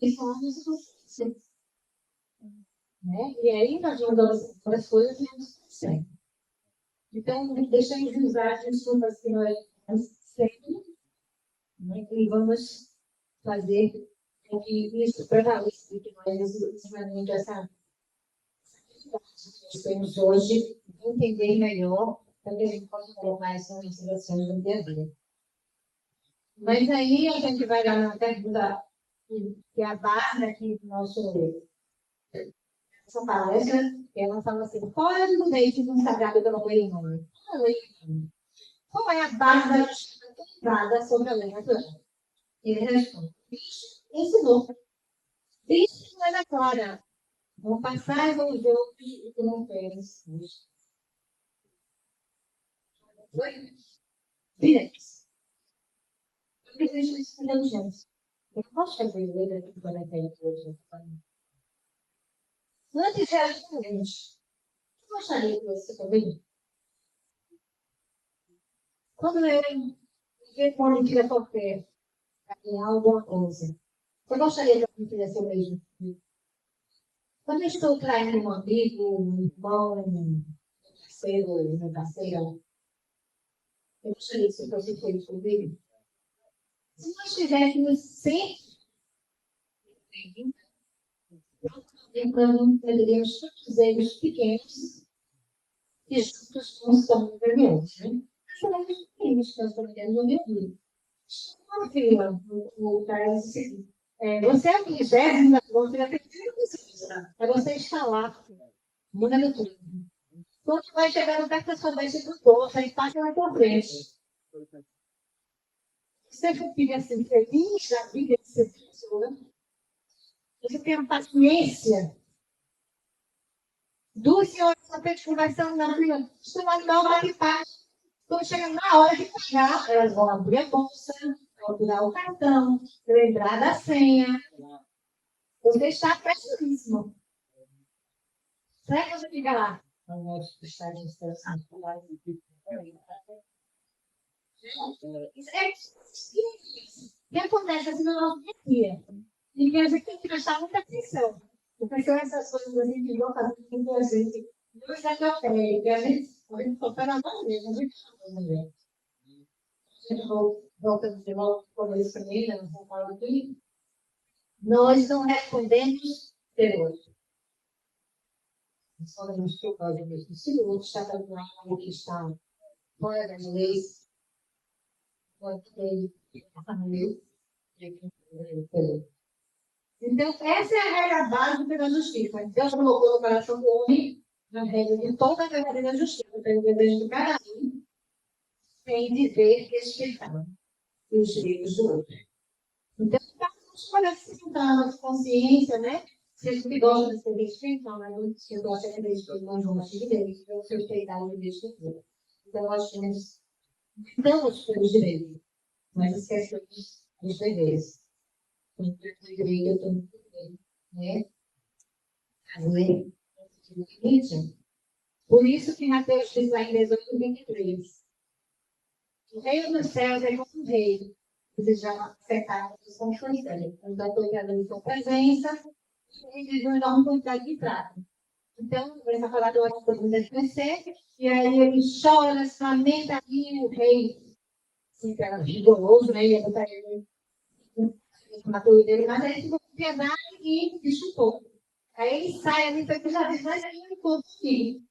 e falamos você. Né? E aí nós jogamos as coisas e não conseguimos. Então, deixa eu usar as desculpas que nós sempre, né? E vamos fazer com que isso prevaleça, que nós realmente essa que nós temos hoje, entender melhor, para que a gente possa colocar isso nas situações do dia a dia. Mas aí a gente vai lá na pergunta, que é a base aqui do nosso essa palestra, ela fala assim, qual é o leite do sagrado pelo lei humana? Qual é a base da justiça sobre a lei natural? Ele responde, Cristo ensinou. Cristo não é da glória. Vão passar os outros e tu não queres. Foi? Diretos. Porque Cristo ensinou gente. Eu posso fazer ler aqui para a gente hoje. Antes de agir com Deus, eu gostaria que você também, quando eu ver uma mentira qualquer, em alguma coisa, eu gostaria que eu fizesse o mesmo. Quando eu estou traindo um amigo, um irmão, um parceiro, uma parceira, eu gostaria que você fosse comigo. Se nós tivéssemos sempre lembrando, poderíamos todos os erros pequenos e juntos constam grandes, né? São erros pequenos que nós podemos ouvir. Uma fila, o cara disse assim, você é a 20ª, você é a 30ª, é você está lá, muda no tudo. Quando vai chegar no perto da sua mente do povo, aí passa na tua frente. Você fica assim, feliz da vida de ser pessoa. Você tem a paciência. Duas senhoras só tem conversando na rua, estão a dar uma paz. Quando chega na hora de pagar, elas vão abrir a bolsa, procurar o cartão, lembrar da senha. Você está prestíssimo. Será que você fica lá? ao nosso estado de situação escolar. O que acontece assim no nosso dia a dia? E que a gente tem que prestar muita atenção. Porque são essas coisas assim que vão fazer com que a gente não esteja a pele, que a gente foca na mão mesmo, a gente volta de volta, como eles primeiro, não falo aqui. Nós não respondemos terror. Nós falamos que o código mesmo. Se o outro está fazendo algo que está fora das leis, pode ter família. Então, essa é a regra básica da justiça. Deus colocou no coração do homem a regra de toda a regra da justiça, para o desejo de cada um, sem dizer respeitar os direitos do outro. Então, vamos para a nossa consciência, né? Se a gente gosta de ser respeitado, mas se eu gosto de ser respeitado, nós vamos ter direitos, então, se eu respeitar o direito do outro. Então, nós damos pelos direitos, mas esquecemos os deveres. Quando eu igreja, eu tenho que ver, né? A lei. Por isso que Mateus diz lá em 18:23. O reino dos céus é como um rei. Vocês já acertaram as funções dele. Então, obrigada pela sua presença. E diz uma enorme quantidade de prata. Então, ele vai falar do outro que podemos conhecer. E aí ele chora, se lamenta ali, o rei. Assim, que era vigoroso, né? E ele está matou dele, mas aí ficou com piedade e chutou. Aí ele sai ali, foi já vez mais ainda com o filho.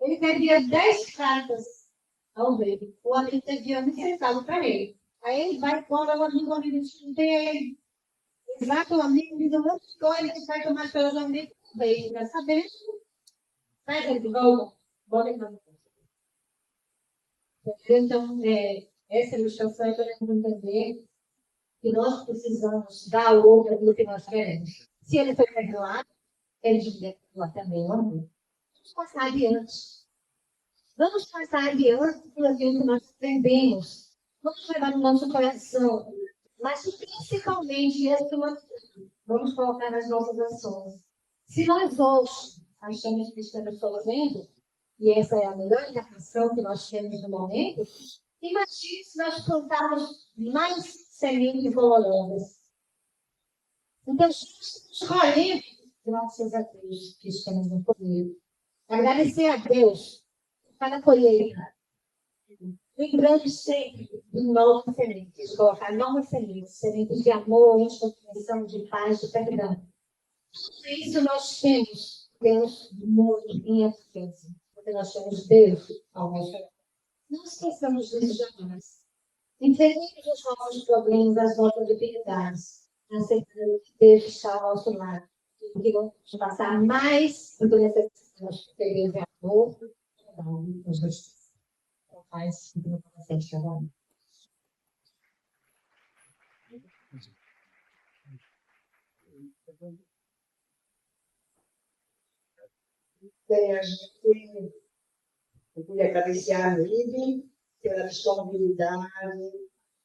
Ele devia 10 cartas ao rei. O amigo devia 1 centavo para ele. Aí ele vai fora, o amigo dele. Ele vai com o amigo e diz um monte de coisa que vai tomar pelos amigos do rei. Vai saber. Vai, ele volta. Bota ele na mão. Então, essa ilustração é para a gente entender que nós precisamos dar ao outro aquilo que nós queremos. Se ele foi perdoado, ele devia perdoar também o amor. Vamos passar adiante. Vamos passar adiante por aquilo que nós aprendemos. Vamos levar no nosso coração. Mas, principalmente, vamos colocar nas nossas ações. Se nós hoje achamos que estamos sofrendo, e essa é a melhor interpretação que nós temos no momento, imagine se nós plantarmos mais sementes dolorosas. Então, escolher, graças a Deus, que estamos no poder. Agradecer a Deus por cada colheita. Lembrando sempre de novas sementes, colocar novas sementes de amor, de compreensão, de paz, de perdão. Tudo isso nós temos Deus muito em eficácia, porque nós temos Deus ao nosso lado. Não esqueçamos disso jamais. Enfrentemos os nossos problemas, as nossas dificuldades, aceitando que Deus está ao nosso lado. Que vamos passar mais do que necessitamos, porque Deus é amor, com justiça. Paz e no coração de cada um. Bem, a gente queria agradecer a Lívia pela disponibilidade,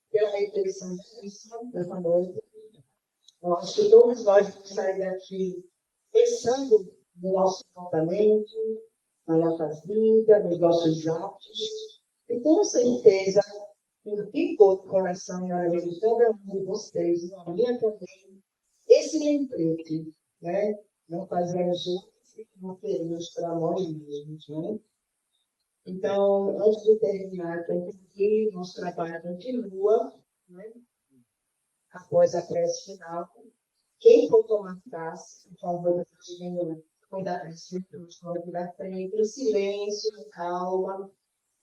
pela reflexão dessa noite. Eu acho que todos nós vamos sair daqui pensando no nosso comportamento, na nossa vida, nos nossos atos. E com certeza, no ficou do coração e na vida de cada um de vocês, na minha também, esse lembrete, né? Não fazemos outros e não queremos para nós mesmos, né? Então, antes de terminar, que nosso trabalho continua, né? Após a prece final. Quem for tomar taça, por favor, cuidar da frente, o silêncio, calma.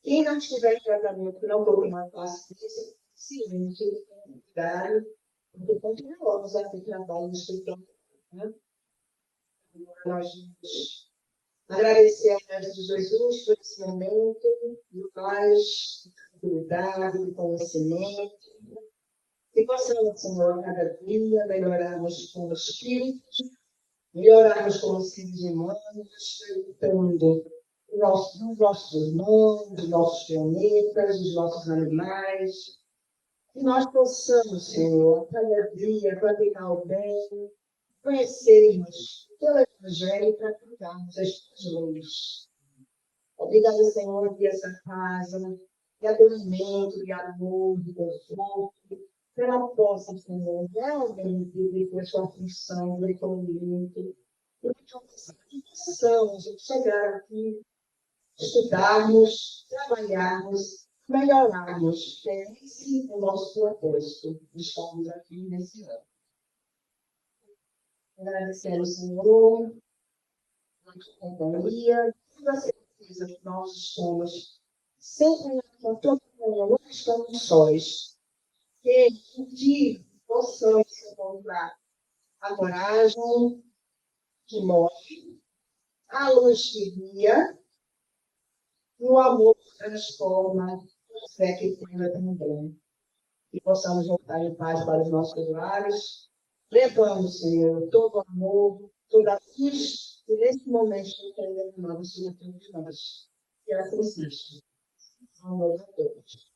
Quem não estiver em tratamento, não for tomar taça, silêncio, cuidado, porque continuamos aqui trabalho no escritório. Né? Nós vamos agradecer a Deus de Jesus por esse momento de paz, de tranquilidade, de conhecimento. Que possamos, Senhor, cada dia melhorarmos com o Espírito, melhorarmos com os seres humanos, respeitando os nossos irmãos, os nossos planetas, os nossos animais. Que nós possamos, Senhor, cada dia praticar o bem, conhecermos pelo Evangelho e praticarmos as suas leis. Obrigada, Senhor, por essa casa, de acolhimento, de amor, de conforto, pela posse, Senhor, realmente de sua função, de acolhimento. Eu pedi que possamos chegar aqui, estudarmos, trabalharmos, melhorarmos. É esse o nosso propósito. Estamos aqui nesse ano. Agradecemos, Senhor, a sua companhia, toda a certeza que nós estamos sempre com toda a manhã, não estamos sós. Que um dia possamos encontrar a coragem que move, a luz que guia, e o amor que transforma, a fé que cura também. E possamos voltar em paz para os nossos lares, levando, Senhor, todo o amor, toda a luz que nesse momento está derramando sobre todos nós. Que assim seja. Amor a todos.